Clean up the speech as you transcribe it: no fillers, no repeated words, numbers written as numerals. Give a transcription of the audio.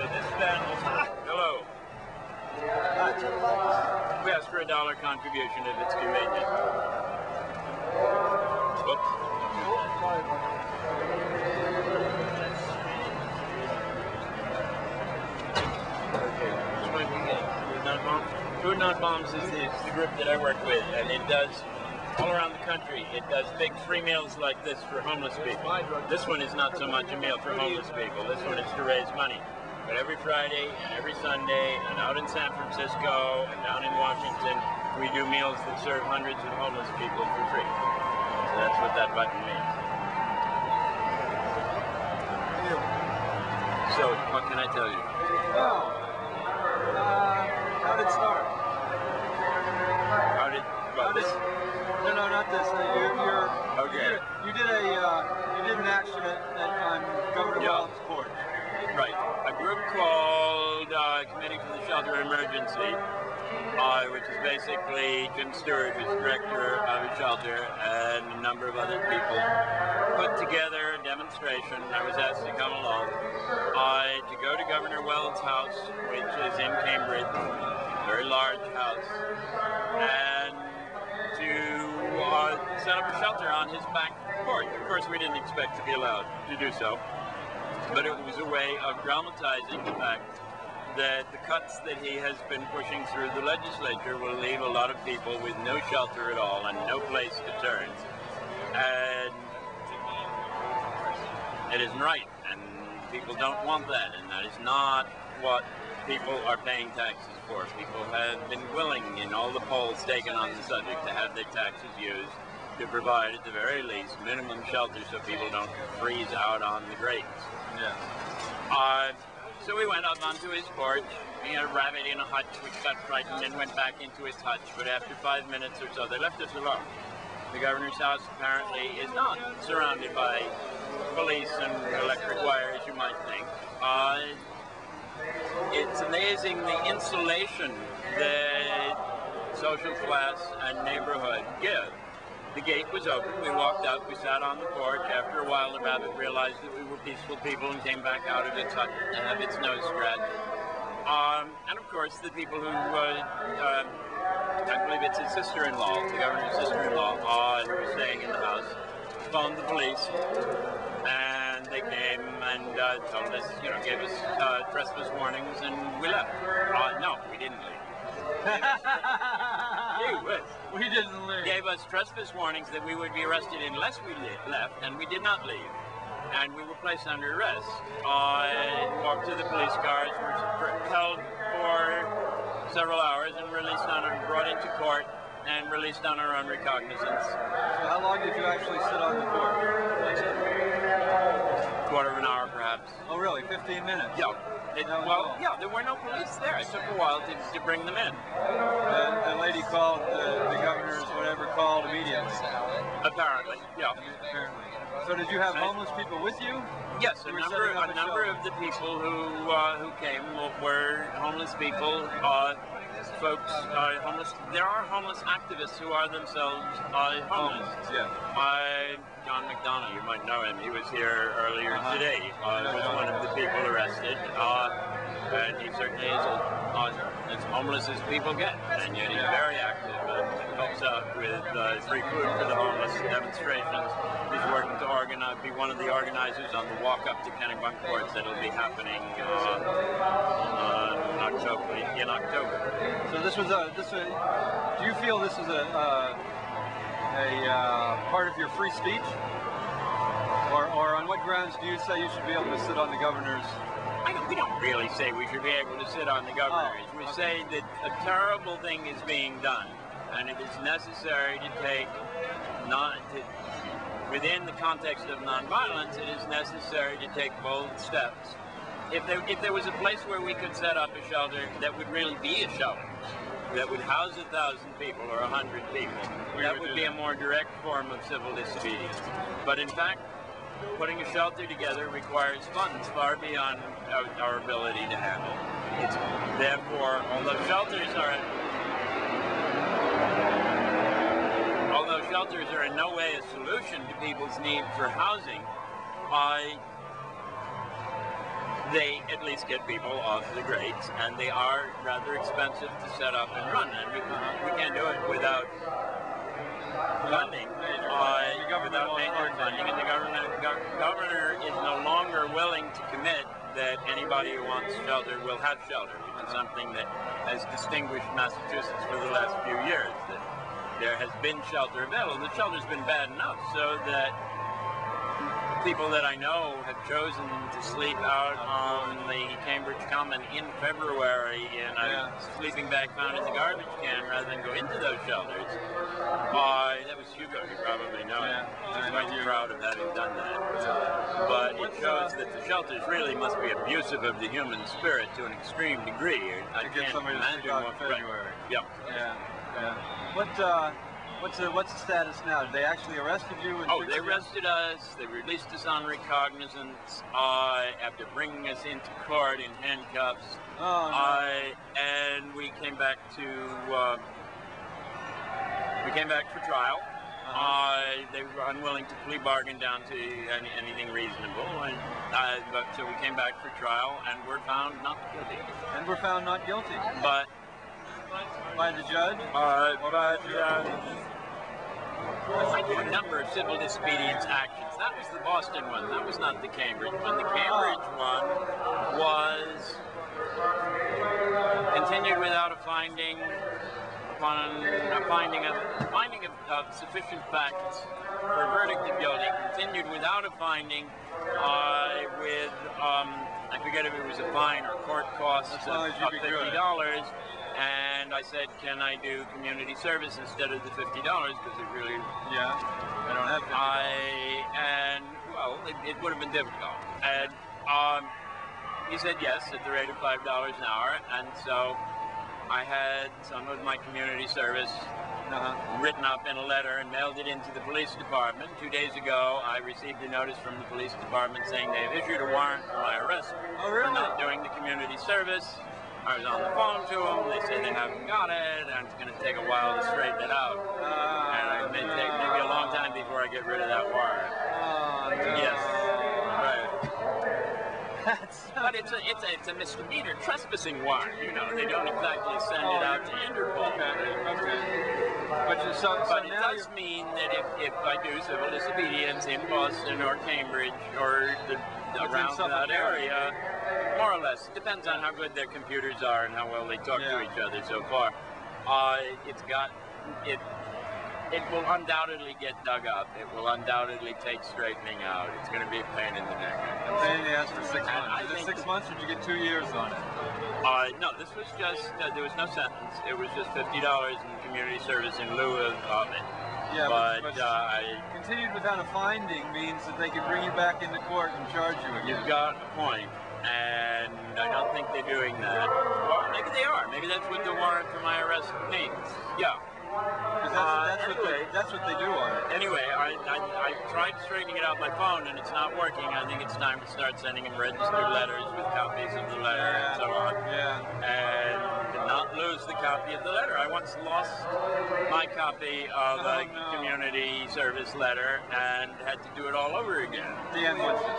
Hello. We ask for $1 contribution if it's convenient. Whoops. Okay. Food Not Bombs is the group that I work with, and it does all around the country. It does big free meals like this for homeless people. This one is not so much a meal for homeless people. This one is to raise money. But every Friday and every Sunday, and out in San Francisco and down in Washington, we do meals that serve hundreds of homeless people for free. So that's what that button means. So, what can I tell you? Well, how did it start? How did, well, this? No, not this. Okay. You did an action on Governor Well's porch. Right. A group called Committee for the Shelter Emergency, which is basically Jim Stewart, who's director of a shelter, and a number of other people, put together a demonstration. I was asked to come along to go to Governor Well's house, which is in Cambridge, a very large house, and to set up a shelter on his back porch. Of course, we didn't expect to be allowed to do so. But it was a way of dramatizing the fact that the cuts that he has been pushing through the legislature will leave a lot of people with no shelter at all and no place to turn. And it isn't right, and people don't want that, and that is not what people are paying taxes for. People have been willing, in all the polls taken on the subject, to have their taxes used to provide, at the very least, minimum shelter so people don't freeze out on the grates. Yeah. So we went up onto his porch. We had a rabbit in a hutch which got frightened and went back into its hutch, but after 5 minutes or so they left us alone. The governor's house apparently is not surrounded by police and electric wire, as you might think. It's amazing the insulation that social class and neighborhood give. The gate was open, we walked up, we sat on the porch. After a while the rabbit realized that we were peaceful people and came back out of its hut to have its nose scratched. And of course the people who, I believe it's his sister-in-law, the governor's sister-in-law, who was staying in the house, phoned the police, and they came and told us, gave us trespass warnings, and we left. No, we didn't leave. We didn't leave. Gave us trespass warnings that we would be arrested unless we left, and we did not leave. And we were placed under arrest. Walked to the police cars, were held for several hours, and brought into court, and released on our own recognizance. So how long did you actually sit on the porch? Quarter of an hour, perhaps. Oh, really? 15 minutes? Yeah. There were no police there. It took a while to bring them in. The lady called, the governor's whatever called immediately? Apparently, yeah. Apparently. So did you have homeless people with you? Yes, a number of the people who came were homeless people, folks, homeless. There are homeless activists who are themselves homeless. Yeah. John McDonough, you might know him. He was here earlier today. Was one of the people arrested, and he certainly is as homeless as people get, and yet he's very active and helps out with free food for the homeless demonstrations. He's working to be one of the organizers on the walk up to Kennebunkport that'll be happening in October. So this was do you feel this is a part of your free speech? Or on what grounds do you say you should be able to sit on the governor's? We don't really say we should be able to sit on the governor's. We say that a terrible thing is being done, and it is necessary to take, within the context of nonviolence, it is necessary to take bold steps. If there was a place where we could set up a shelter that would really be a shelter, that would house 1,000 people or 100 people, that would be a more direct form of civil disobedience. But in fact, putting a shelter together requires funds far beyond our ability to handle. Therefore, although shelters are in no way a solution to people's need for housing, they at least get people off the grates, and they are rather expensive to set up and run, and we can't do it without funding, without major funding, and the governor is no longer willing to commit that anybody who wants shelter will have shelter, which is something that has distinguished Massachusetts for the last few years, that there has been shelter available. The shelter's been bad enough so that people that I know have chosen to sleep out on the Cambridge Common in February in a sleeping bag found in the garbage can rather than go into those shelters. That was Hugo, you probably know him. He's quite proud of having done that. But it shows that the shelters really must be abusive of the human spirit to an extreme degree. I can't imagine what February. Yep. Yeah. What's the status now? Did they actually arrested you? They arrested us. They released us on recognizance after bringing us into court in handcuffs. And we came back for trial. They were unwilling to plea bargain down to anything reasonable, so we came back for trial and were found not guilty. But by the judge? I did a number of civil disobedience actions. That was the Boston one. That was not the Cambridge one. The Cambridge one was continued without a finding upon a finding of sufficient facts for a verdict of guilty. Continued without a finding with I forget if it was a fine or court costs of $50. And I said, can I do community service instead of the $50? Because it really, I don't have $50. It would have been difficult. And he said yes at the rate of $5 an hour. And so I had some of my community service written up in a letter and mailed it into the police department. 2 days ago, I received a notice from the police department saying they have issued a warrant for my arrest for not doing the community service. I was on the phone to them. They said they haven't got it, and it's going to take a while to straighten it out. And it may take maybe a long time before I get rid of that warrant. Yes, right. But it's a misdemeanor trespassing warrant. You know, they don't exactly send it out to Interpol. But it does mean that if I do civil disobedience in Boston or Cambridge or around that area, more or less, it depends on how good their computers are and how well they talk to each other so far. It will undoubtedly get dug up. It will undoubtedly take straightening out. It's going to be a pain in the neck. A pain in the ass for 6 months. Is it 6 months, or did you get 2 years on it? No, this was just, there was no sentence. It was just $50 in community service in lieu of it. Yeah, but continued without a finding means that they can bring you back into court and charge you again. You've got a point, and I don't think they're doing that. Well, maybe they are. Maybe that's what the warrant for my arrest means. Yeah. Because that's what they do on it. Anyway, I tried straightening it out by phone, and it's not working. I think it's time to start sending them registered letters with copies of the letter and so on. And to not lose the copy of the letter. I once lost my copy of a community service letter and had to do it all over again. The end was the